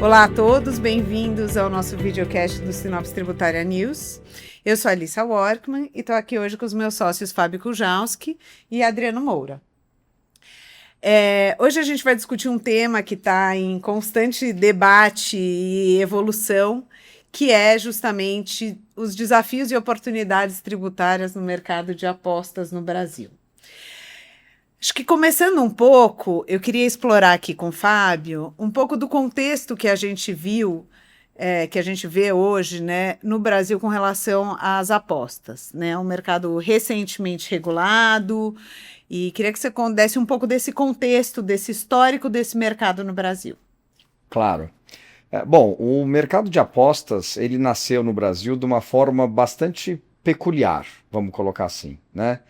Olá a todos, bem-vindos ao nosso videocast do Sinopse Tributária News. Eu sou a Alissa Workman e estou aqui hoje com os meus sócios Fábio Kujalski e Adriano Moura. Hoje a gente vai discutir um tema que está em constante debate e evolução, que é justamente os desafios e oportunidades tributárias no mercado de apostas no Brasil. Acho que começando um pouco, eu queria explorar aqui com o Fábio um pouco do contexto que a gente viu, que a gente vê hoje, né, no Brasil com relação às apostas, né? Um mercado recentemente regulado, e queria que você desse um pouco desse contexto, desse histórico desse mercado no Brasil. Claro. Bom, o mercado de apostas, ele nasceu no Brasil de uma forma bastante peculiar, vamos colocar assim, né?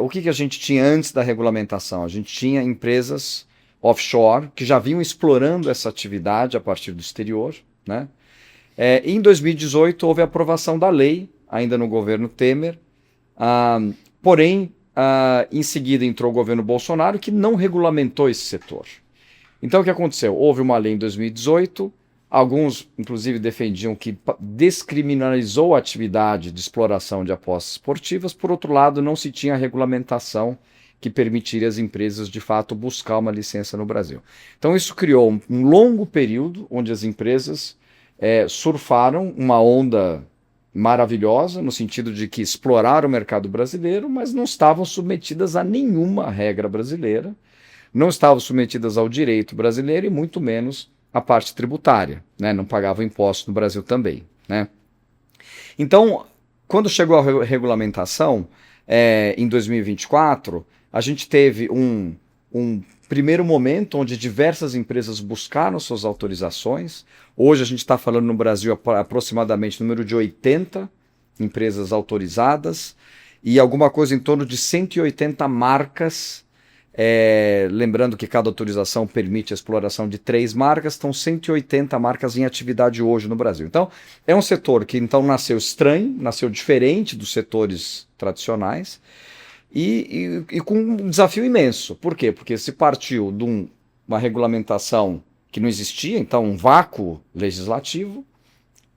O que a gente tinha antes da regulamentação? A gente tinha empresas offshore que já vinham explorando essa atividade a partir do exterior, né? Em 2018 houve a aprovação da lei, ainda no governo Temer, porém, em seguida entrou o governo Bolsonaro que não regulamentou esse setor. Então o que aconteceu? Houve uma lei em 2018, alguns inclusive defendiam que descriminalizou a atividade de exploração de apostas esportivas, por outro lado não se tinha regulamentação que permitiria às empresas de fato buscar uma licença no Brasil. Então isso criou um longo período onde as empresas surfaram uma onda maravilhosa, no sentido de que exploraram o mercado brasileiro, mas não estavam submetidas a nenhuma regra brasileira, não estavam submetidas ao direito brasileiro e muito menos a parte tributária, né? Não pagavam impostos no Brasil também, né? Então, quando chegou a regulamentação, em 2024, a gente teve um primeiro momento onde diversas empresas buscaram suas autorizações. Hoje a gente está falando no Brasil aproximadamente número de 80 empresas autorizadas e alguma coisa em torno de 180 marcas. Lembrando que cada autorização permite a exploração de 3 marcas, estão 180 marcas em atividade hoje no Brasil. Então, é um setor que então nasceu estranho, nasceu diferente dos setores tradicionais e com um desafio imenso. Por quê? Porque se partiu de uma regulamentação que não existia, então um vácuo legislativo.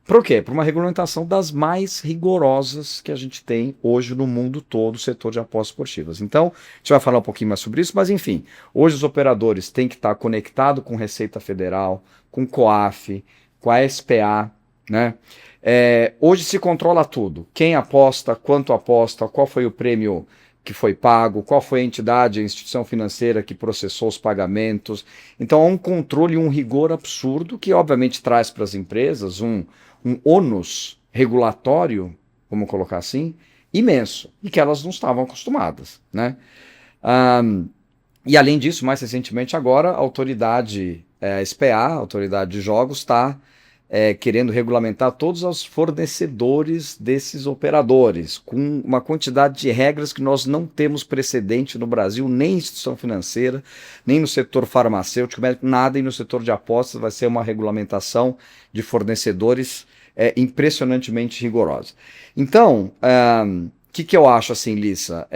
Por quê? Por uma regulamentação das mais rigorosas que a gente tem hoje no mundo todo, o setor de apostas esportivas. Então, a gente vai falar um pouquinho mais sobre isso, mas enfim, hoje os operadores têm que estar conectados com Receita Federal, com COAF, com a SPA, né? Hoje se controla tudo. Quem aposta, quanto aposta, qual foi o prêmio que foi pago, qual foi a entidade, a instituição financeira que processou os pagamentos. Então há um controle e um rigor absurdo que obviamente traz para as empresas um ônus regulatório, vamos colocar assim, imenso, e que elas não estavam acostumadas, né? E além disso, mais recentemente agora, a autoridade, a SPA, a Autoridade de Jogos, está querendo regulamentar todos os fornecedores desses operadores, com uma quantidade de regras que nós não temos precedente no Brasil, nem instituição financeira, nem no setor farmacêutico, nada, e no setor de apostas vai ser uma regulamentação de fornecedores impressionantemente rigorosa. Então, o que eu acho assim, Lissa?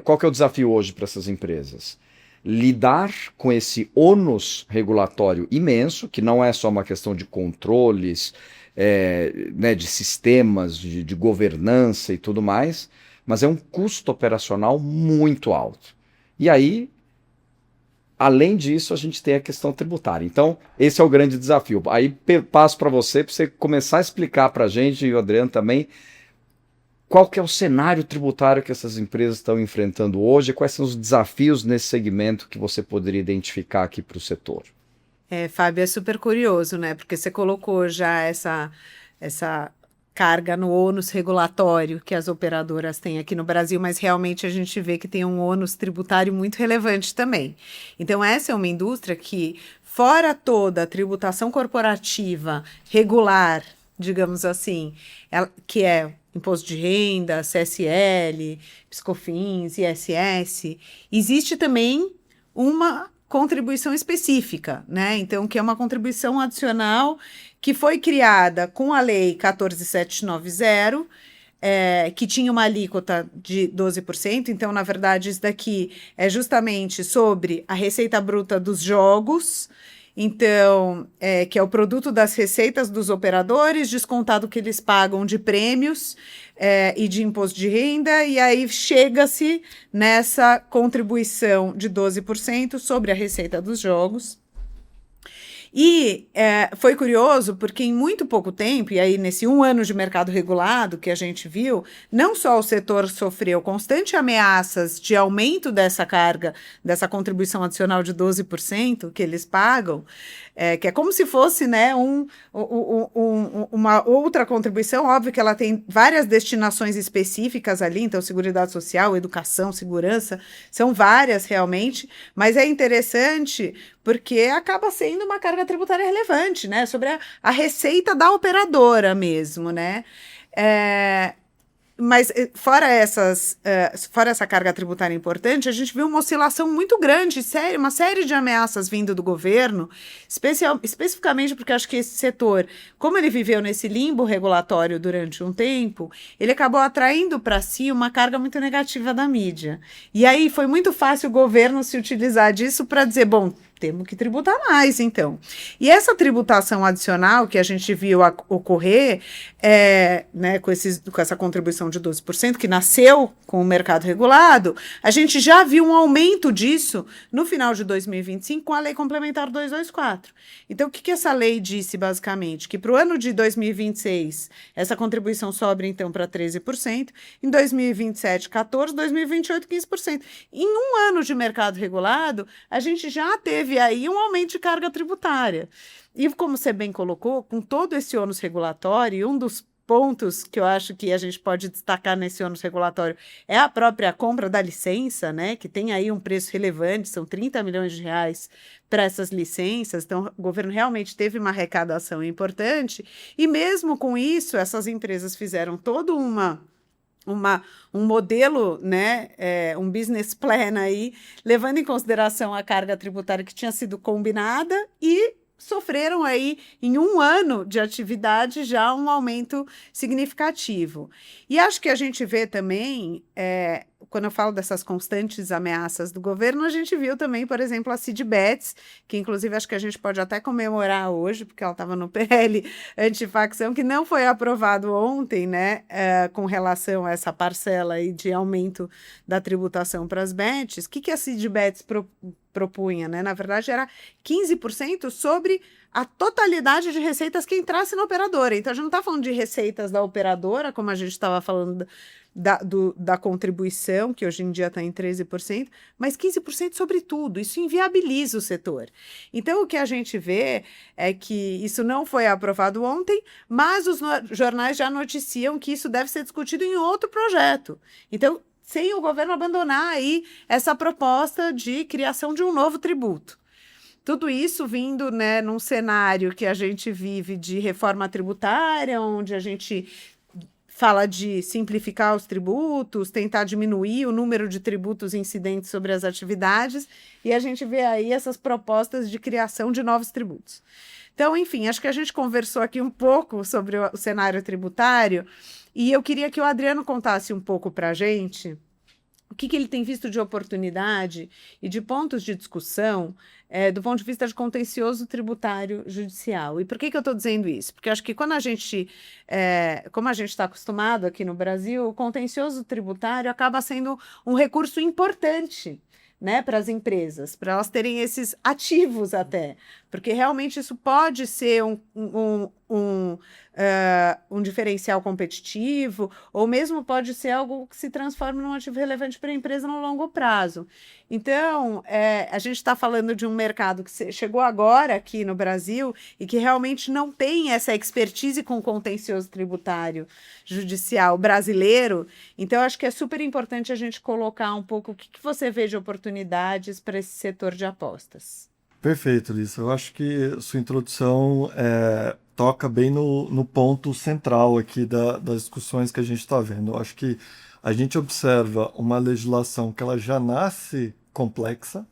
Qual que é o desafio hoje para essas empresas? Lidar com esse ônus regulatório imenso, que não é só uma questão de controles, né, de sistemas, de governança e tudo mais, mas é um custo operacional muito alto. E aí, além disso, a gente tem a questão tributária. Então, esse é o grande desafio. Aí passo para você começar a explicar para a gente, e o Adriano também, qual que é o cenário tributário que essas empresas estão enfrentando hoje? Quais são os desafios nesse segmento que você poderia identificar aqui para o setor? Fábio, é super curioso, né? Porque você colocou já essa carga no ônus regulatório que as operadoras têm aqui no Brasil, mas realmente a gente vê que tem um ônus tributário muito relevante também. Então, essa é uma indústria que, fora toda a tributação corporativa regular, digamos assim, que é imposto de renda, CSL, PiscoFins, ISS, existe também uma contribuição específica, né? Então, que é uma contribuição adicional que foi criada com a Lei 14.790, que tinha uma alíquota de 12%. Então, na verdade, isso daqui é justamente sobre a receita bruta dos jogos Então, que é o produto das receitas dos operadores, descontado o que eles pagam de prêmios e de imposto de renda, e aí chega-se nessa contribuição de 12% sobre a receita dos jogos. E foi curioso porque em muito pouco tempo, e aí nesse 1 ano de mercado regulado que a gente viu, não só o setor sofreu constantes ameaças de aumento dessa carga, dessa contribuição adicional de 12% que eles pagam, que é como se fosse, né, uma outra contribuição. Óbvio que ela tem várias destinações específicas ali, então Seguridade Social, Educação, Segurança, são várias realmente, mas é interessante porque acaba sendo uma carga tributária relevante, né? Sobre a receita da operadora mesmo, né? Mas fora essa carga tributária importante, a gente viu uma oscilação muito grande, uma série de ameaças vindo do governo, especificamente porque acho que esse setor, como ele viveu nesse limbo regulatório durante um tempo, ele acabou atraindo para si uma carga muito negativa da mídia. E aí foi muito fácil o governo se utilizar disso para dizer, bom, temos que tributar mais, então. E essa tributação adicional que a gente viu ocorrer, né, com essa contribuição de 12%, que nasceu com o mercado regulado, a gente já viu um aumento disso no final de 2025 com a Lei Complementar 224. Então, o que essa lei disse, basicamente? Que para o ano de 2026, essa contribuição sobe, então, para 13%, em 2027, 14%, 2028, 15%. Em 1 ano de mercado regulado, a gente já teve aí um aumento de carga tributária. E como você bem colocou, com todo esse ônus regulatório, um dos pontos que eu acho que a gente pode destacar nesse ônus regulatório é a própria compra da licença, né, que tem aí um preço relevante, são 30 milhões de reais para essas licenças, então o governo realmente teve uma arrecadação importante, e mesmo com isso, essas empresas fizeram todo um modelo, né, um business plan aí, levando em consideração a carga tributária que tinha sido combinada e sofreram aí, em 1 ano de atividade, já um aumento significativo. E acho que a gente vê também, quando eu falo dessas constantes ameaças do governo, a gente viu também, por exemplo, a Cidbets, que inclusive acho que a gente pode até comemorar hoje, porque ela estava no PL antifacção, que não foi aprovado ontem, né, com relação a essa parcela aí de aumento da tributação para as bets. O que a Cidbets propunha, né? Na verdade, era 15% sobre a totalidade de receitas que entrasse na operadora. Então, a gente não está falando de receitas da operadora, como a gente estava falando da contribuição, que hoje em dia está em 13%, mas 15% sobre tudo. Isso inviabiliza o setor. Então, o que a gente vê é que isso não foi aprovado ontem, mas os jornais já noticiam que isso deve ser discutido em outro projeto. Então, sem o governo abandonar aí essa proposta de criação de um novo tributo. Tudo isso vindo, né, num cenário que a gente vive de reforma tributária, onde a gente fala de simplificar os tributos, tentar diminuir o número de tributos incidentes sobre as atividades, e a gente vê aí essas propostas de criação de novos tributos. Então, enfim, acho que a gente conversou aqui um pouco sobre o cenário tributário, e eu queria que o Adriano contasse um pouco para a gente o que ele tem visto de oportunidade e de pontos de discussão do ponto de vista de contencioso tributário judicial. E por que eu estou dizendo isso? Porque eu acho que quando como a gente está acostumado aqui no Brasil, o contencioso tributário acaba sendo um recurso importante, né, para as empresas, para elas terem esses ativos até, porque realmente isso pode ser um diferencial competitivo, ou mesmo pode ser algo que se transforme num ativo relevante para a empresa no longo prazo. Então, a gente está falando de um mercado que chegou agora aqui no Brasil e que realmente não tem essa expertise com contencioso tributário judicial brasileiro. Então, acho que é super importante a gente colocar um pouco o que você vê de oportunidades para esse setor de apostas. Perfeito, Lisa. Eu acho que sua introdução toca bem no ponto central aqui das discussões que a gente está vendo. Eu acho que a gente observa uma legislação que ela já nasce complexa.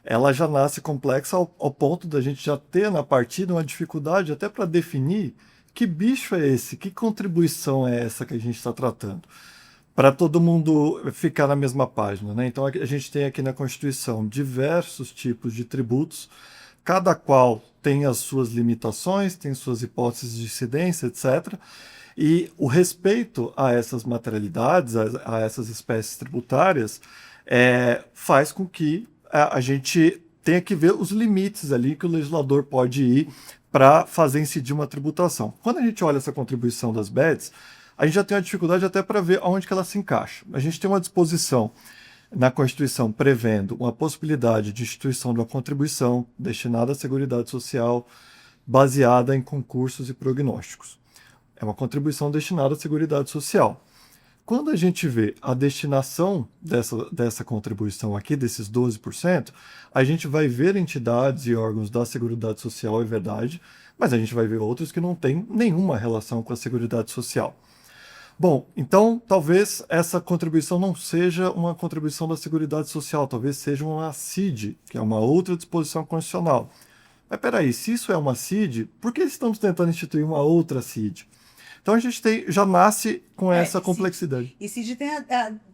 Ela já nasce complexa ao ponto da gente já ter na partida uma dificuldade até para definir que bicho é esse, que contribuição é essa que a gente está tratando, para todo mundo ficar na mesma página, né? Então a gente tem aqui na Constituição diversos tipos de tributos cada qual tem as suas limitações, tem suas hipóteses de incidência, etc. E o respeito a essas materialidades, a essas espécies tributárias, faz com que a gente tenha que ver os limites ali que o legislador pode ir para fazer incidir uma tributação. Quando a gente olha essa contribuição das BEDs, a gente já tem uma dificuldade até para ver onde que ela se encaixa. A gente tem uma disposição na Constituição prevendo uma possibilidade de instituição de uma contribuição destinada à Seguridade Social baseada em concursos e prognósticos. É uma contribuição destinada à Seguridade Social. Quando a gente vê a destinação dessa contribuição aqui, desses 12%, a gente vai ver entidades e órgãos da Seguridade Social, é verdade, mas a gente vai ver outros que não têm nenhuma relação com a Seguridade Social. Bom, então talvez essa contribuição não seja uma contribuição da Seguridade Social, talvez seja uma CID, que é uma outra disposição constitucional. Mas peraí, se isso é uma CID, por que estamos tentando instituir uma outra CID? Então a gente já nasce com essa complexidade. E CID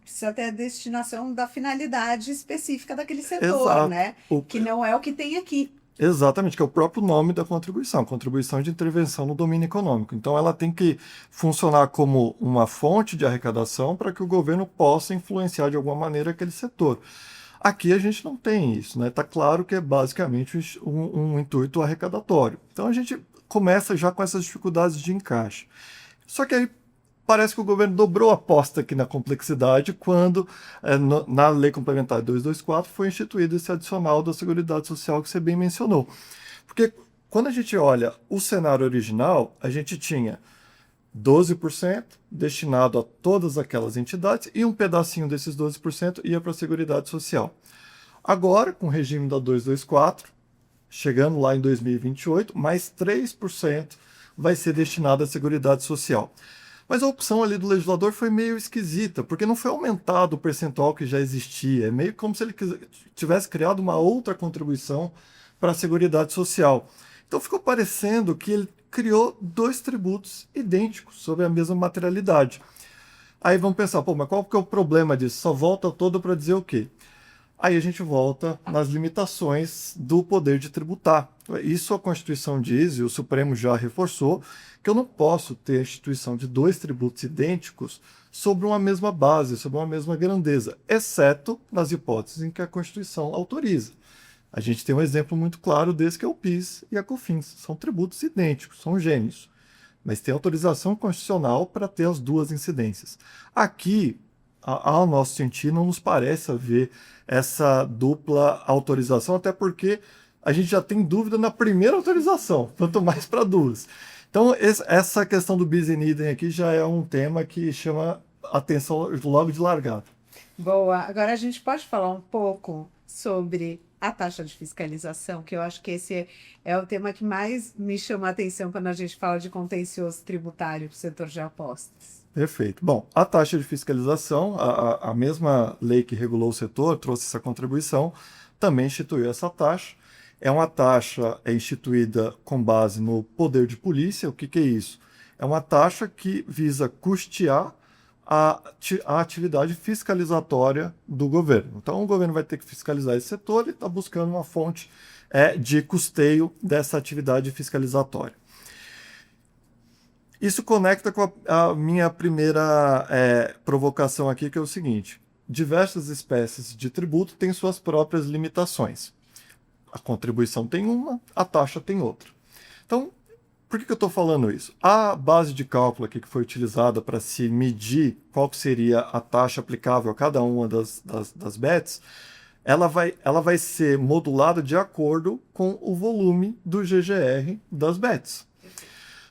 precisa ter a destinação da finalidade específica daquele setor, Exato. né? Que não é o que tem aqui. Exatamente, que é o próprio nome da contribuição, contribuição de intervenção no domínio econômico. Então ela tem que funcionar como uma fonte de arrecadação para que o governo possa influenciar de alguma maneira aquele setor. Aqui a gente não tem isso, né? Está claro que é basicamente um intuito arrecadatório. Então a gente começa já com essas dificuldades de encaixe. Só que aí parece que o governo dobrou a aposta aqui na complexidade quando, na Lei Complementar 224, foi instituído esse adicional da Seguridade Social que você bem mencionou. Porque quando a gente olha o cenário original, a gente tinha 12% destinado a todas aquelas entidades e um pedacinho desses 12% ia para a Seguridade Social. Agora, com o regime da 224, chegando lá em 2028, mais 3% vai ser destinado à Seguridade Social. Mas a opção ali do legislador foi meio esquisita, porque não foi aumentado o percentual que já existia. É meio como se ele tivesse criado uma outra contribuição para a Seguridade Social. Então ficou parecendo que ele criou dois tributos idênticos sobre a mesma materialidade. Aí vamos pensar, mas qual que é o problema disso? Só volta todo para dizer o quê? Aí a gente volta nas limitações do poder de tributar. Isso a Constituição diz, e o Supremo já reforçou, que eu não posso ter a instituição de dois tributos idênticos sobre uma mesma base, sobre uma mesma grandeza, exceto nas hipóteses em que a Constituição autoriza. A gente tem um exemplo muito claro desse, que é o PIS e a COFINS. São tributos idênticos, são gêmeos, mas tem autorização constitucional para ter as duas incidências. Aqui, ao nosso sentir, não nos parece haver essa dupla autorização, até porque a gente já tem dúvida na primeira autorização, quanto mais para duas. Então, essa questão do bis in idem aqui já é um tema que chama atenção logo de largada. Boa. Agora a gente pode falar um pouco sobre a taxa de fiscalização, que eu acho que esse é o tema que mais me chama a atenção quando a gente fala de contencioso tributário para o setor de apostas. Perfeito. Bom, a taxa de fiscalização, a mesma lei que regulou o setor, trouxe essa contribuição, também instituiu essa taxa. É uma taxa instituída com base no poder de polícia. O que é isso? É uma taxa que visa custear a atividade fiscalizatória do governo. Então, o governo vai ter que fiscalizar esse setor e está buscando uma fonte de custeio dessa atividade fiscalizatória. Isso conecta com a minha primeira provocação aqui, que é o seguinte: diversas espécies de tributo têm suas próprias limitações. A contribuição tem uma, a taxa tem outra. Então, por que eu estou falando isso? A base de cálculo aqui que foi utilizada para se medir qual que seria a taxa aplicável a cada uma das BETs, ela vai ser modulada de acordo com o volume do GGR das BETs.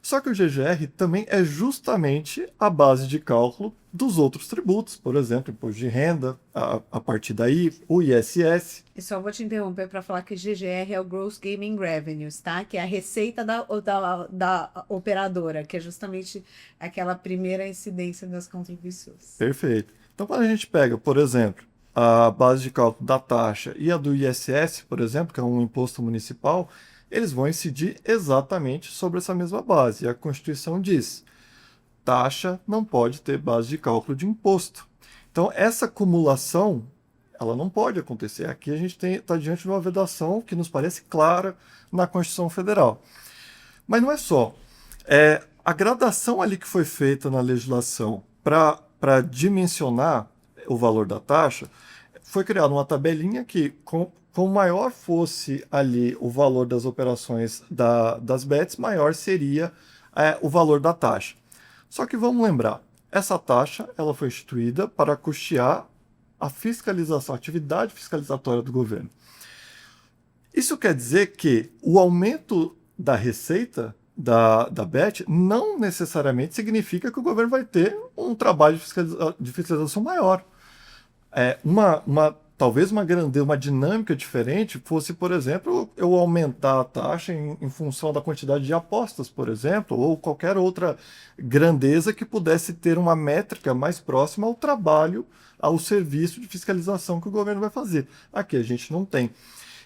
Só que o GGR também é justamente a base de cálculo dos outros tributos, por exemplo, imposto de renda, a partir daí o ISS. E só vou te interromper para falar que GGR é o Gross Gaming Revenues, tá? Que é a receita da operadora, que é justamente aquela primeira incidência das contribuições. Perfeito. Então, quando a gente pega, por exemplo, a base de cálculo da taxa e a do ISS, por exemplo, que é um imposto municipal, eles vão incidir exatamente sobre essa mesma base. E a Constituição diz: taxa não pode ter base de cálculo de imposto. Então, essa acumulação ela não pode acontecer. Aqui a gente está diante de uma vedação que nos parece clara na Constituição Federal. Mas não é só. A gradação ali que foi feita na legislação para dimensionar o valor da taxa, foi criada uma tabelinha que, com maior fosse ali o valor das operações das bets, maior seria o valor da taxa. Só que vamos lembrar, essa taxa ela foi instituída para custear a fiscalização, a atividade fiscalizatória do governo. Isso quer dizer que o aumento da receita da BET não necessariamente significa que o governo vai ter um trabalho de fiscalização maior. Talvez uma dinâmica diferente fosse, por exemplo, eu aumentar a taxa em função da quantidade de apostas, por exemplo, ou qualquer outra grandeza que pudesse ter uma métrica mais próxima ao trabalho, ao serviço de fiscalização que o governo vai fazer. Aqui a gente não tem.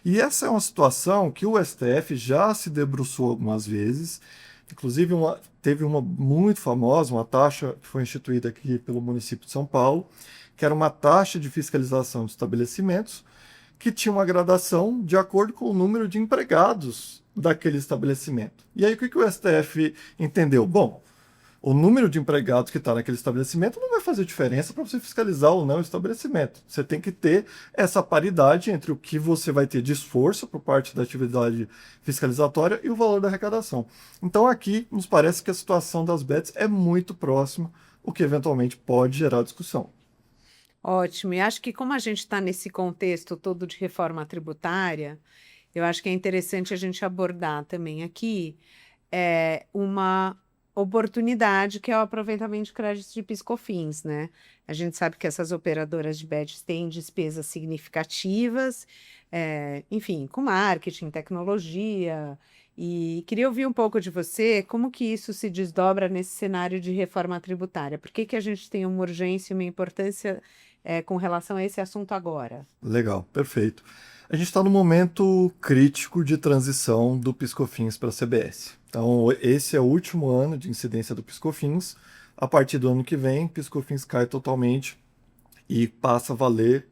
E essa é uma situação que o STF já se debruçou algumas vezes, inclusive teve uma muito famosa, uma taxa que foi instituída aqui pelo município de São Paulo, que era uma taxa de fiscalização de estabelecimentos que tinha uma gradação de acordo com o número de empregados daquele estabelecimento. E aí o que o STF entendeu? Bom, o número de empregados que está naquele estabelecimento não vai fazer diferença para você fiscalizar ou não o estabelecimento. Você tem que ter essa paridade entre o que você vai ter de esforço por parte da atividade fiscalizatória e o valor da arrecadação. Então aqui nos parece que a situação das bets é muito próxima, o que eventualmente pode gerar discussão. Ótimo. E acho que como a gente está nesse contexto todo de reforma tributária, eu acho que é interessante a gente abordar também aqui uma oportunidade que é o aproveitamento de créditos de PIS/COFINS, né? A gente sabe que essas operadoras de bets têm despesas significativas, enfim, com marketing, tecnologia, e queria ouvir um pouco de você, como que isso se desdobra nesse cenário de reforma tributária? Por que a gente tem uma urgência e uma importância com relação a esse assunto agora? Legal, perfeito. A gente está num momento crítico de transição do PIS/COFINS para a CBS. Então, esse é o último ano de incidência do PIS/COFINS. A partir do ano que vem, PIS/COFINS cai totalmente e passa a valer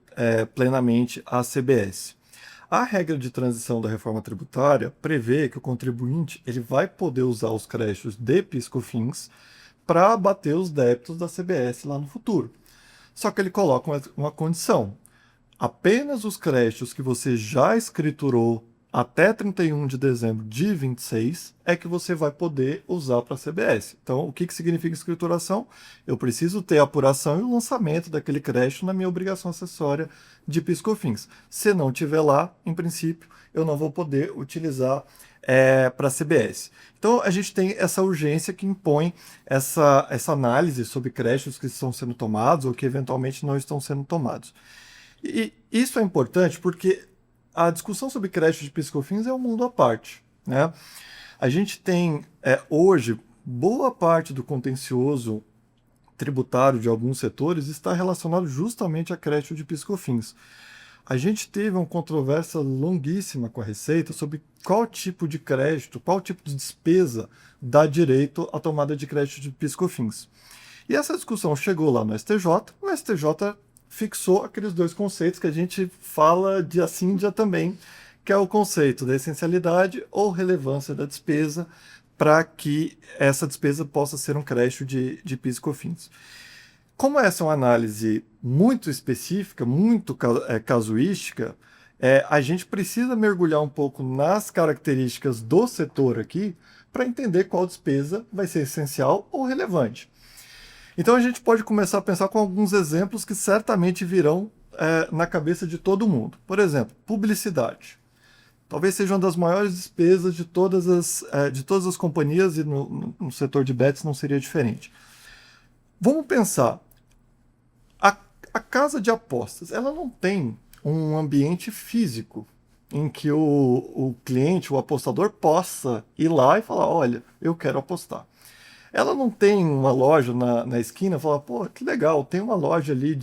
plenamente a CBS. A regra de transição da reforma tributária prevê que o contribuinte ele vai poder usar os créditos de PIS/COFINS para abater os débitos da CBS lá no futuro. Só que ele coloca uma condição. Apenas os créditos que você já escriturou até 31 de dezembro de 26 é que você vai poder usar para a CBS. Então, o que significa escrituração? Eu preciso ter a apuração e o lançamento daquele crédito na minha obrigação acessória de PIS/COFINS. Se não tiver lá, em princípio, eu não vou poder utilizar para a CBS. Então, a gente tem essa urgência que impõe essa análise sobre créditos que estão sendo tomados ou que eventualmente não estão sendo tomados. E isso é importante porque a discussão sobre crédito de PIS/COFINS é um mundo à parte, né? A gente tem, hoje, boa parte do contencioso tributário de alguns setores está relacionado justamente a crédito de PIS/COFINS. A gente teve uma controvérsia longuíssima com a Receita sobre qual tipo de crédito, qual tipo de despesa dá direito à tomada de crédito de PIS/COFINS. E essa discussão chegou lá no STJ, o STJ fixou aqueles dois conceitos que a gente fala dia sim, dia também, que é o conceito da essencialidade ou relevância da despesa para que essa despesa possa ser um crédito de PIS/COFINS. Como essa é uma análise muito específica, muito casuística, a gente precisa mergulhar um pouco nas características do setor aqui para entender qual despesa vai ser essencial ou relevante. Então a gente pode começar a pensar com alguns exemplos que certamente virão na cabeça de todo mundo. Por exemplo, publicidade. Talvez seja uma das maiores despesas de todas as companhias e no setor de bets não seria diferente. Vamos pensar, a casa de apostas, ela não tem um ambiente físico em que o cliente, o apostador, possa ir lá e falar, olha, eu quero apostar. Ela não tem uma loja na esquina e fala, pô, que legal, tem uma loja ali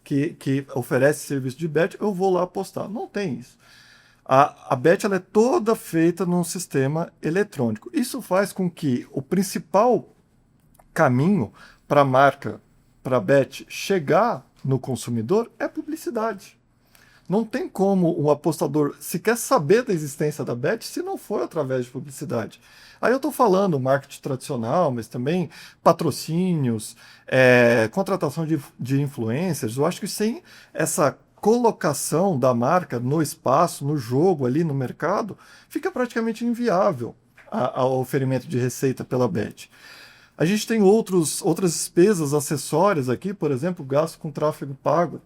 que oferece serviço de bet, eu vou lá apostar. Não tem isso. A bet ela é toda feita num sistema eletrônico. Isso faz com que o principal caminho para a marca, para a bet chegar no consumidor é publicidade. Não tem como um apostador sequer saber da existência da bet se não for através de publicidade. Aí eu estou falando marketing tradicional, mas também patrocínios, contratação de influencers. Eu acho que sem essa colocação da marca no espaço, no jogo, ali no mercado, fica praticamente inviável ao oferimento de receita pela bet. A gente tem outras despesas acessórias aqui, por exemplo, gasto com tráfego pago.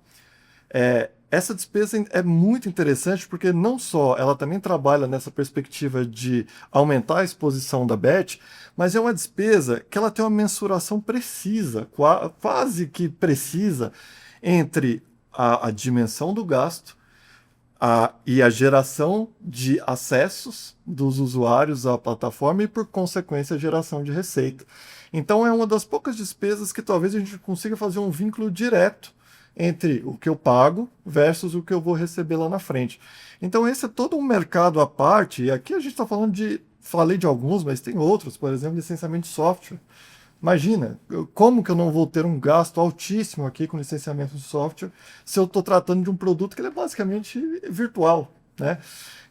Essa despesa é muito interessante porque não só ela também trabalha nessa perspectiva de aumentar a exposição da bet, mas é uma despesa que ela tem uma mensuração precisa, quase que precisa, entre a dimensão do gasto e a geração de acessos dos usuários à plataforma e, por consequência, a geração de receita. Então, é uma das poucas despesas que talvez a gente consiga fazer um vínculo direto entre o que eu pago versus o que eu vou receber lá na frente. Então, esse é todo um mercado à parte, e aqui a gente está falei de alguns, mas tem outros, por exemplo, licenciamento de software. Imagina, como que eu não vou ter um gasto altíssimo aqui com licenciamento de software se eu estou tratando de um produto que ele é basicamente virtual, né?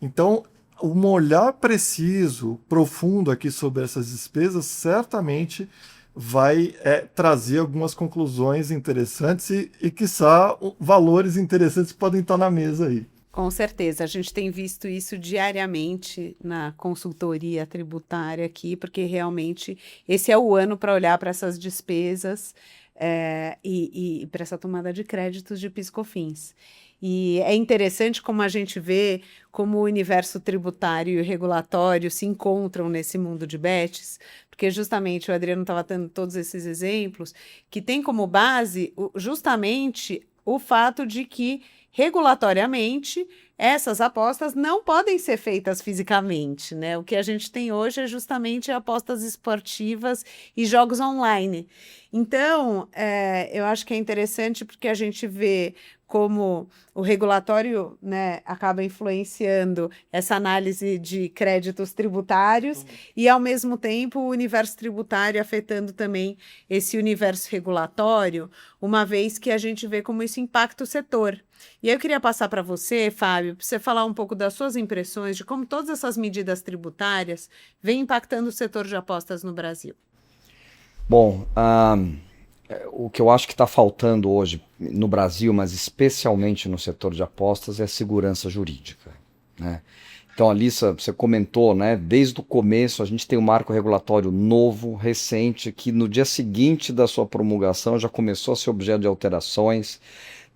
Então, um olhar preciso, profundo aqui sobre essas despesas, certamente vai trazer algumas conclusões interessantes e quiçá, valores interessantes que podem estar na mesa aí. Com certeza, a gente tem visto isso diariamente na consultoria tributária aqui, porque realmente esse é o ano para olhar para essas despesas e para essa tomada de créditos de PIS/COFINS. E é interessante como a gente vê como o universo tributário e regulatório se encontram nesse mundo de bets, porque justamente o Adriano estava dando todos esses exemplos, que tem como base justamente o fato de que regulatoriamente, essas apostas não podem ser feitas fisicamente, né? O que a gente tem hoje é justamente apostas esportivas e jogos online. Então, eu acho que é interessante porque a gente vê como o regulatório, né, acaba influenciando essa análise de créditos tributários e, ao mesmo tempo, o universo tributário afetando também esse universo regulatório, uma vez que a gente vê como isso impacta o setor. E aí eu queria passar para você, Fábio, para você falar um pouco das suas impressões de como todas essas medidas tributárias vêm impactando o setor de apostas no Brasil. Bom, o que eu acho que está faltando hoje no Brasil, mas especialmente no setor de apostas, é segurança jurídica, né? Então, Alissa, você comentou, né? Desde o começo a gente tem um marco regulatório novo, recente, que no dia seguinte da sua promulgação já começou a ser objeto de alterações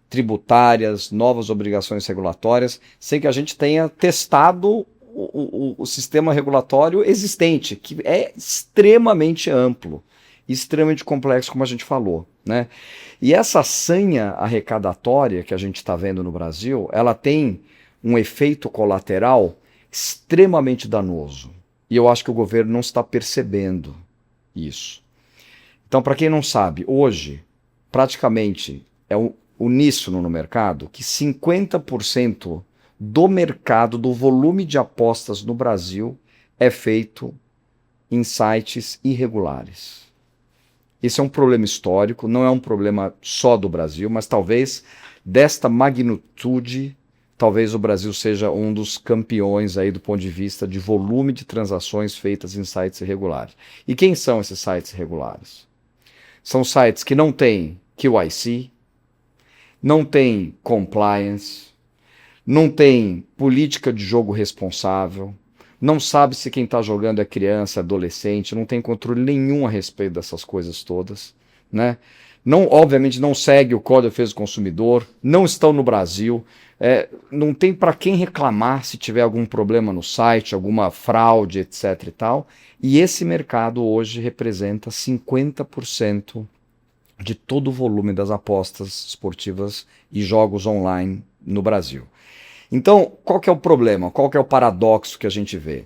tributárias, novas obrigações regulatórias, sem que a gente tenha testado o sistema regulatório existente, que é extremamente amplo, extremamente complexo, como a gente falou, né? E essa sanha arrecadatória que a gente está vendo no Brasil, ela tem um efeito colateral extremamente danoso. E eu acho que o governo não está percebendo isso. Então, para quem não sabe, hoje, praticamente, é uníssono no mercado que 50% do mercado, do volume de apostas no Brasil, é feito em sites irregulares. Esse é um problema histórico, não é um problema só do Brasil, mas talvez desta magnitude, talvez o Brasil seja um dos campeões aí do ponto de vista de volume de transações feitas em sites irregulares. E quem são esses sites irregulares? São sites que não têm KYC, não tem compliance, não tem política de jogo responsável, não sabe se quem está jogando é criança, adolescente, não tem controle nenhum a respeito dessas coisas todas, né? Não, obviamente não segue o Código de Defesa do Consumidor, não estão no Brasil, não tem para quem reclamar se tiver algum problema no site, alguma fraude, etc. e tal. E esse mercado hoje representa 50% de todo o volume das apostas esportivas e jogos online no Brasil. Então, qual que é o problema? Qual que é o paradoxo que a gente vê?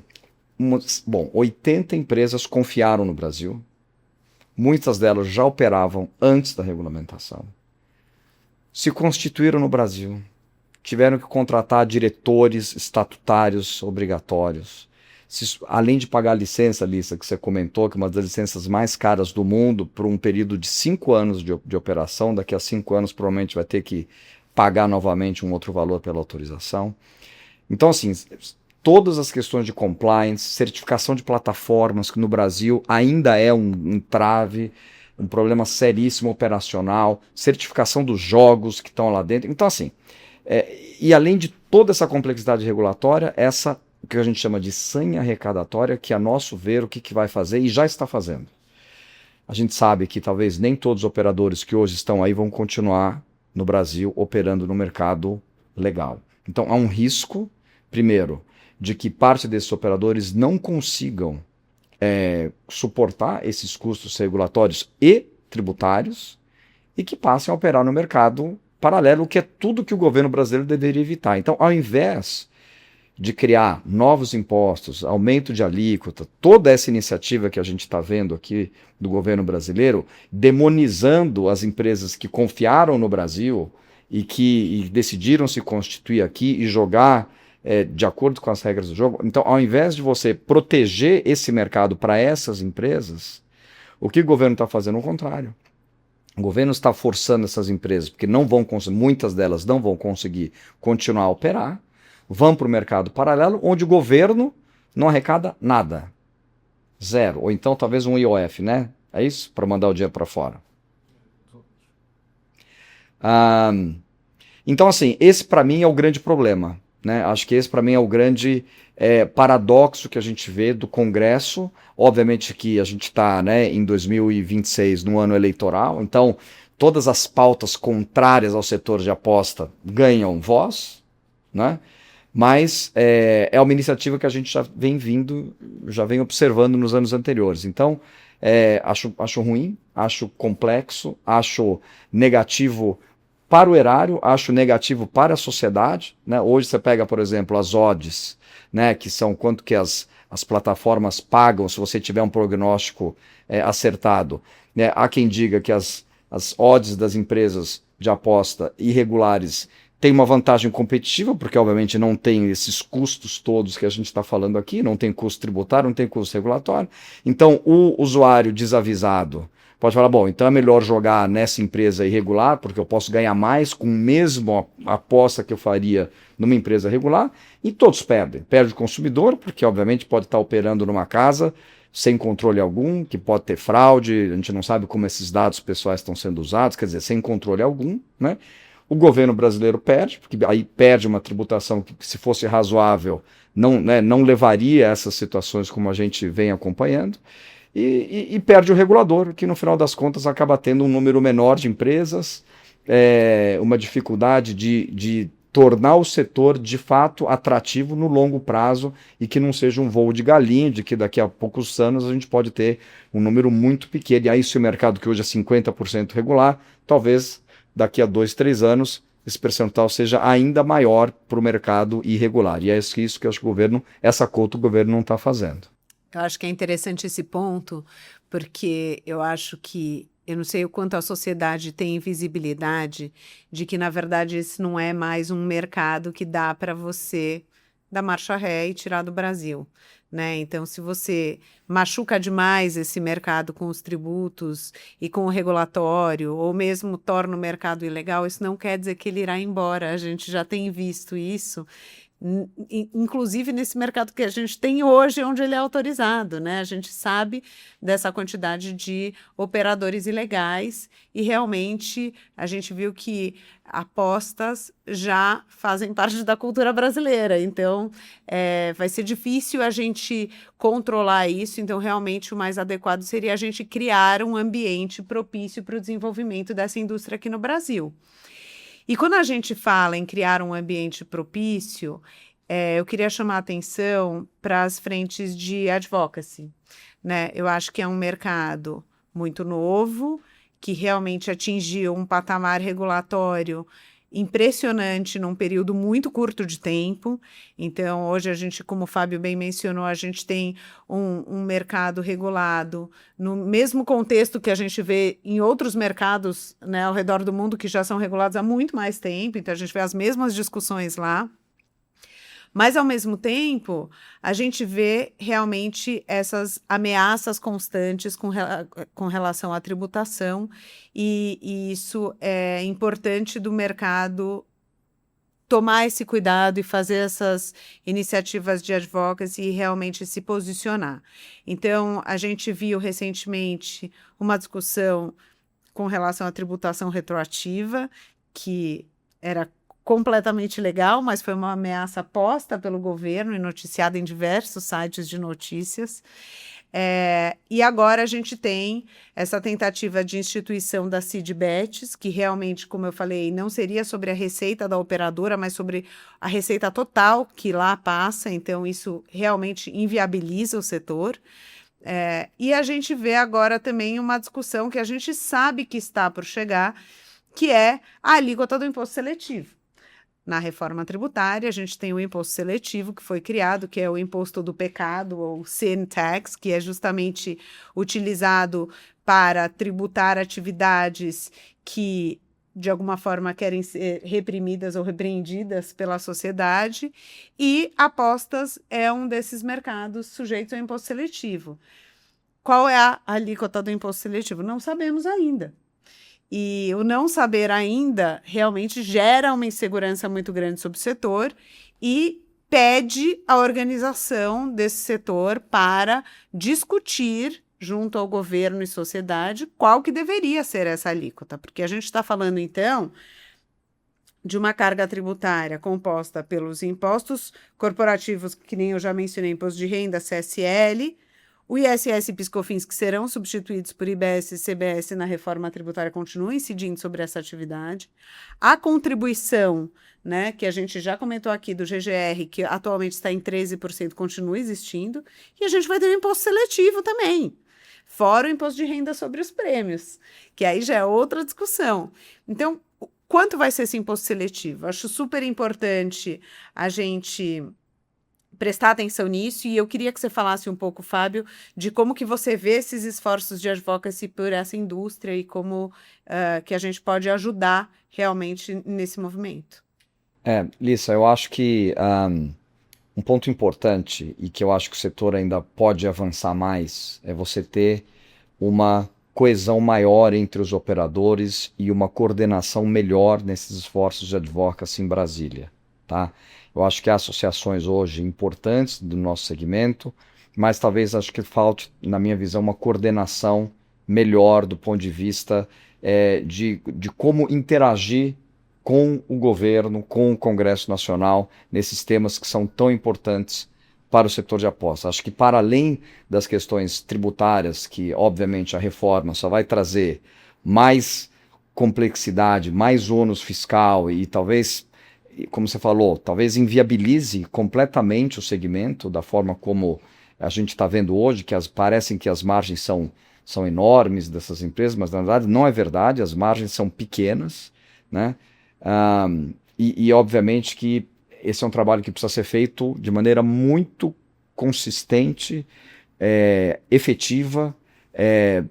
80 empresas confiaram no Brasil, muitas delas já operavam antes da regulamentação, se constituíram no Brasil, tiveram que contratar diretores estatutários obrigatórios, além de pagar a licença, Lisa, que você comentou, que é uma das licenças mais caras do mundo, por um período de 5 anos de operação, daqui a 5 anos provavelmente vai ter que pagar novamente um outro valor pela autorização. Então, assim, todas as questões de compliance, certificação de plataformas, que no Brasil ainda é um entrave, um problema seríssimo operacional, certificação dos jogos que estão lá dentro. Então, assim, e além de toda essa complexidade regulatória, essa o que a gente chama de sanha arrecadatória, que a nosso ver o que vai fazer e já está fazendo. A gente sabe que talvez nem todos os operadores que hoje estão aí vão continuar no Brasil operando no mercado legal. Então há um risco, primeiro, de que parte desses operadores não consigam suportar esses custos regulatórios e tributários e que passem a operar no mercado paralelo, que é tudo que o governo brasileiro deveria evitar. Então, ao invés de criar novos impostos, aumento de alíquota, toda essa iniciativa que a gente está vendo aqui do governo brasileiro, demonizando as empresas que confiaram no Brasil e que decidiram se constituir aqui e jogar de acordo com as regras do jogo. Então, ao invés de você proteger esse mercado para essas empresas, o que o governo está fazendo é o contrário. O governo está forçando essas empresas, porque muitas delas não vão conseguir continuar a operar, vão para o mercado paralelo, onde o governo não arrecada nada. Zero. Ou então talvez um IOF, né? É isso? Para mandar o dinheiro para fora. Então, assim, esse para mim é o grande problema. Né? Acho que esse para mim é o grande paradoxo que a gente vê do Congresso. Obviamente que a gente está, né, em 2026, no ano eleitoral, então todas as pautas contrárias ao setor de aposta ganham voz, né? Mas é uma iniciativa que a gente já vem observando nos anos anteriores. Então, acho ruim, acho complexo, acho negativo para o erário, acho negativo para a sociedade. Né? Hoje você pega, por exemplo, as odds, né, que são quanto que as plataformas pagam se você tiver um prognóstico acertado. Né? Há quem diga que as odds das empresas de aposta irregulares tem uma vantagem competitiva, porque obviamente não tem esses custos todos que a gente está falando aqui, não tem custo tributário, não tem custo regulatório. Então o usuário desavisado pode falar, bom, então é melhor jogar nessa empresa irregular, porque eu posso ganhar mais com a mesma aposta que eu faria numa empresa regular, e todos perdem. Perde o consumidor, porque obviamente pode estar operando numa casa sem controle algum, que pode ter fraude, a gente não sabe como esses dados pessoais estão sendo usados, quer dizer, sem controle algum, né? O governo brasileiro perde, porque aí perde uma tributação que, se fosse razoável, não levaria a essas situações como a gente vem acompanhando, e perde o regulador, que no final das contas acaba tendo um número menor de empresas, uma dificuldade de tornar o setor de fato atrativo no longo prazo e que não seja um voo de galinha, de que daqui a poucos anos a gente pode ter um número muito pequeno. E aí, se o mercado que hoje é 50% regular, talvez daqui a 2, 3 anos, esse percentual seja ainda maior para o mercado irregular. E é isso que eu acho que essa conta o governo não está fazendo. Eu acho que é interessante esse ponto, porque eu acho que, eu não sei o quanto a sociedade tem visibilidade de que, na verdade, esse não é mais um mercado que dá para você dar marcha ré e tirar do Brasil. Né? Então, se você machuca demais esse mercado com os tributos e com o regulatório, ou mesmo torna o mercado ilegal, isso não quer dizer que ele irá embora. A gente já tem visto isso, inclusive nesse mercado que a gente tem hoje, onde ele é autorizado, né? A gente sabe dessa quantidade de operadores ilegais e realmente a gente viu que apostas já fazem parte da cultura brasileira, então vai ser difícil a gente controlar isso, então realmente o mais adequado seria a gente criar um ambiente propício para o desenvolvimento dessa indústria aqui no Brasil. E quando a gente fala em criar um ambiente propício, eu queria chamar a atenção para as frentes de advocacy, né? Eu acho que é um mercado muito novo, que realmente atingiu um patamar regulatório impressionante num período muito curto de tempo. Então, hoje a gente, como o Fábio bem mencionou, a gente tem um mercado regulado no mesmo contexto que a gente vê em outros mercados, né, ao redor do mundo que já são regulados há muito mais tempo, então a gente vê as mesmas discussões lá. Mas, ao mesmo tempo, a gente vê realmente essas ameaças constantes com relação à tributação, e isso é importante do mercado tomar esse cuidado e fazer essas iniciativas de advocacy e realmente se posicionar. Então, a gente viu recentemente uma discussão com relação à tributação retroativa, que era completamente legal, mas foi uma ameaça posta pelo governo e noticiada em diversos sites de notícias. E agora a gente tem essa tentativa de instituição da CID-BETS, que realmente, como eu falei, não seria sobre a receita da operadora, mas sobre a receita total que lá passa, então isso realmente inviabiliza o setor. E a gente vê agora também uma discussão que a gente sabe que está por chegar, que é a alíquota do imposto seletivo. Na reforma tributária, a gente tem o imposto seletivo que foi criado, que é o imposto do pecado, ou sin tax, que é justamente utilizado para tributar atividades que, de alguma forma, querem ser reprimidas ou repreendidas pela sociedade, e apostas é um desses mercados sujeitos ao imposto seletivo. Qual é a alíquota do imposto seletivo? Não sabemos ainda. E o não saber ainda realmente gera uma insegurança muito grande sobre o setor e pede a organização desse setor para discutir, junto ao governo e sociedade, qual que deveria ser essa alíquota. Porque a gente está falando, então, de uma carga tributária composta pelos impostos corporativos, que nem eu já mencionei, imposto de renda, CSL, o ISS e PiscoFins, que serão substituídos por IBS e CBS na reforma tributária, continuam incidindo sobre essa atividade. A contribuição, né, que a gente já comentou aqui, do GGR, que atualmente está em 13%, continua existindo. E a gente vai ter o imposto seletivo também, fora o imposto de renda sobre os prêmios, que aí já é outra discussão. Então, quanto vai ser esse imposto seletivo? Acho super importante a gente prestar atenção nisso, e eu queria que você falasse um pouco, Fábio, de como que você vê esses esforços de advocacy por essa indústria e como que a gente pode ajudar realmente nesse movimento. Lissa, eu acho que um ponto importante e que eu acho que o setor ainda pode avançar mais é você ter uma coesão maior entre os operadores e uma coordenação melhor nesses esforços de advocacy em Brasília, tá? Eu acho que há associações hoje importantes do nosso segmento, mas talvez acho que falte, na minha visão, uma coordenação melhor do ponto de vista de como interagir com o governo, com o Congresso Nacional, nesses temas que são tão importantes para o setor de apostas. Acho que para além das questões tributárias, que obviamente a reforma só vai trazer mais complexidade, mais ônus fiscal e talvez, como você falou, talvez inviabilize completamente o segmento da forma como a gente está vendo hoje, que parecem que as margens são enormes dessas empresas, mas na verdade não é verdade, as margens são pequenas, né? E obviamente que esse é um trabalho que precisa ser feito de maneira muito consistente, efetiva,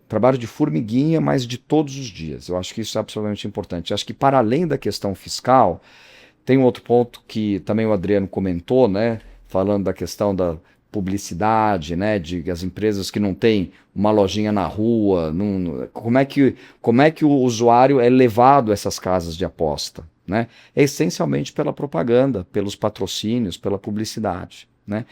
trabalho de formiguinha, mas de todos os dias. Eu acho que isso é absolutamente importante. Eu acho que para além da questão fiscal, tem um outro ponto que também o Adriano comentou, né, falando da questão da publicidade, né, de as empresas que não têm uma lojinha na rua, como é que o usuário é levado a essas casas de aposta, né? É essencialmente pela propaganda, pelos patrocínios, pela publicidade, né?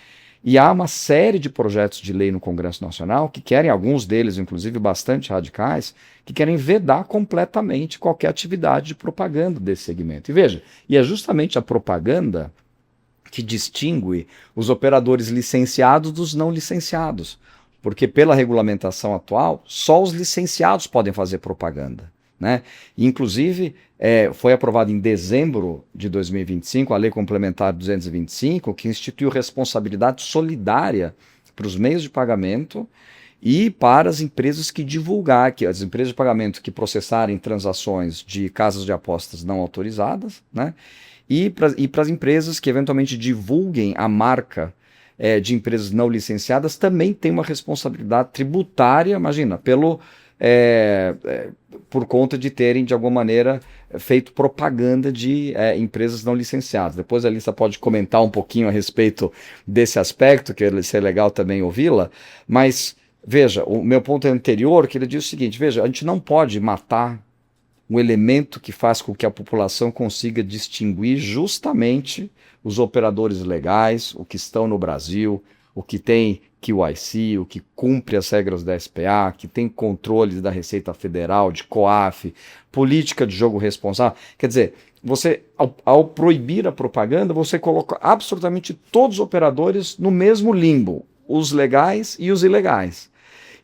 E há uma série de projetos de lei no Congresso Nacional que querem, alguns deles inclusive bastante radicais, que querem vedar completamente qualquer atividade de propaganda desse segmento. E veja, é justamente a propaganda que distingue os operadores licenciados dos não licenciados, porque pela regulamentação atual, só os licenciados podem fazer propaganda, né? E, inclusive, foi aprovado em dezembro de 2025 a Lei Complementar 225, que instituiu responsabilidade solidária para os meios de pagamento e para as empresas que as empresas de pagamento que processarem transações de casas de apostas não autorizadas, né? E para as empresas que eventualmente divulguem a marca de empresas não licenciadas, também tem uma responsabilidade tributária, imagina, por conta de terem, de alguma maneira, feito propaganda de empresas não licenciadas. Depois a Lisa pode comentar um pouquinho a respeito desse aspecto, que vai ser legal também ouvi-la, mas veja, o meu ponto anterior, que ele diz o seguinte, veja, a gente não pode matar um elemento que faz com que a população consiga distinguir justamente os operadores legais, o que estão no Brasil, o que tem QIC, o que cumpre as regras da SPA, que tem controles da Receita Federal, de COAF, política de jogo responsável. Quer dizer, você, ao proibir a propaganda, você coloca absolutamente todos os operadores no mesmo limbo, os legais e os ilegais.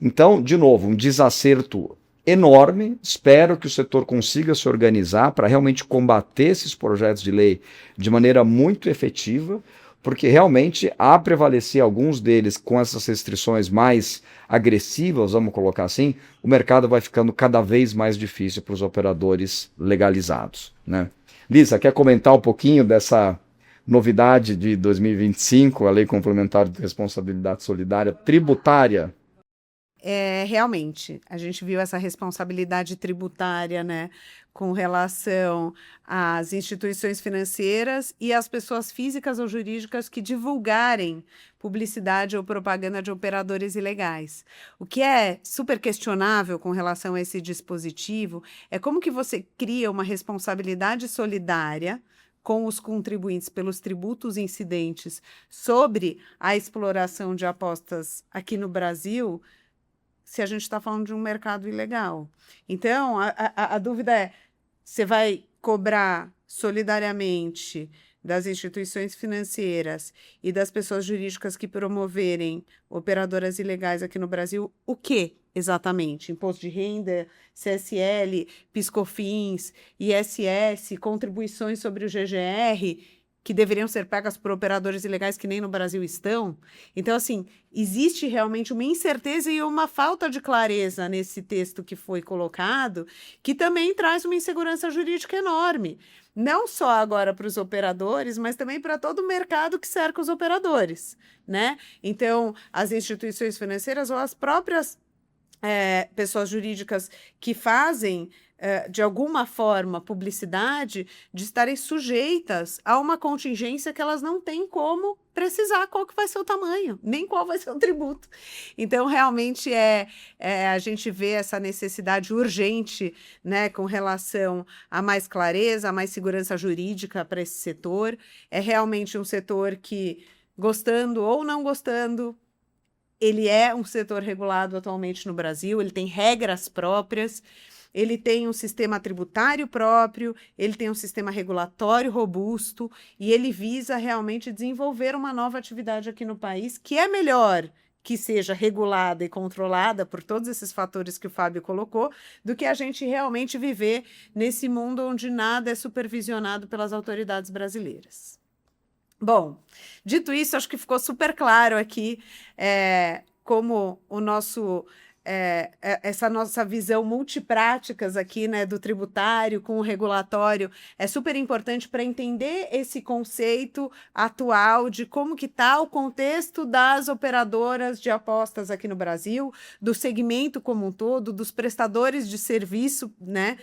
Então, de novo, um desacerto enorme. Espero que o setor consiga se organizar para realmente combater esses projetos de lei de maneira muito efetiva, porque realmente, a prevalecer alguns deles com essas restrições mais agressivas, vamos colocar assim, o mercado vai ficando cada vez mais difícil para os operadores legalizados, né? Lisa, quer comentar um pouquinho dessa novidade de 2025, a Lei Complementar de Responsabilidade Solidária Tributária? Realmente, a gente viu essa responsabilidade tributária, né, com relação às instituições financeiras e às pessoas físicas ou jurídicas que divulgarem publicidade ou propaganda de operadores ilegais. O que é super questionável com relação a esse dispositivo é como que você cria uma responsabilidade solidária com os contribuintes pelos tributos incidentes sobre a exploração de apostas aqui no Brasil, se a gente está falando de um mercado ilegal. Então, a dúvida é, você vai cobrar solidariamente das instituições financeiras e das pessoas jurídicas que promoverem operadoras ilegais aqui no Brasil, o que exatamente? Imposto de renda, CSL, PiscoFins, ISS, contribuições sobre o GGR, que deveriam ser pagas por operadores ilegais que nem no Brasil estão. Então, assim, existe realmente uma incerteza e uma falta de clareza nesse texto que foi colocado, que também traz uma insegurança jurídica enorme. Não só agora para os operadores, mas também para todo o mercado que cerca os operadores, né? Então, as instituições financeiras ou as próprias pessoas jurídicas que fazem de alguma forma, publicidade, de estarem sujeitas a uma contingência que elas não têm como precisar qual que vai ser o tamanho, nem qual vai ser o tributo. Então, realmente, a gente vê essa necessidade urgente, né, com relação a mais clareza, a mais segurança jurídica para esse setor. É realmente um setor que, gostando ou não gostando, ele é um setor regulado atualmente no Brasil, ele tem regras próprias, ele tem um sistema tributário próprio, ele tem um sistema regulatório robusto e ele visa realmente desenvolver uma nova atividade aqui no país que é melhor que seja regulada e controlada por todos esses fatores que o Fábio colocou, do que a gente realmente viver nesse mundo onde nada é supervisionado pelas autoridades brasileiras. Bom, dito isso, acho que ficou super claro aqui como o nosso... essa nossa visão multipráticas aqui, né, do tributário com o regulatório é super importante para entender esse conceito atual de como que está o contexto das operadoras de apostas aqui no Brasil, do segmento como um todo, dos prestadores de serviço, né,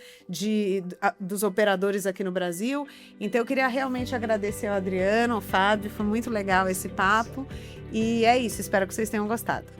dos operadores aqui no Brasil. Então, eu queria realmente agradecer ao Adriano, ao Fábio, foi muito legal esse papo, e é isso, espero que vocês tenham gostado.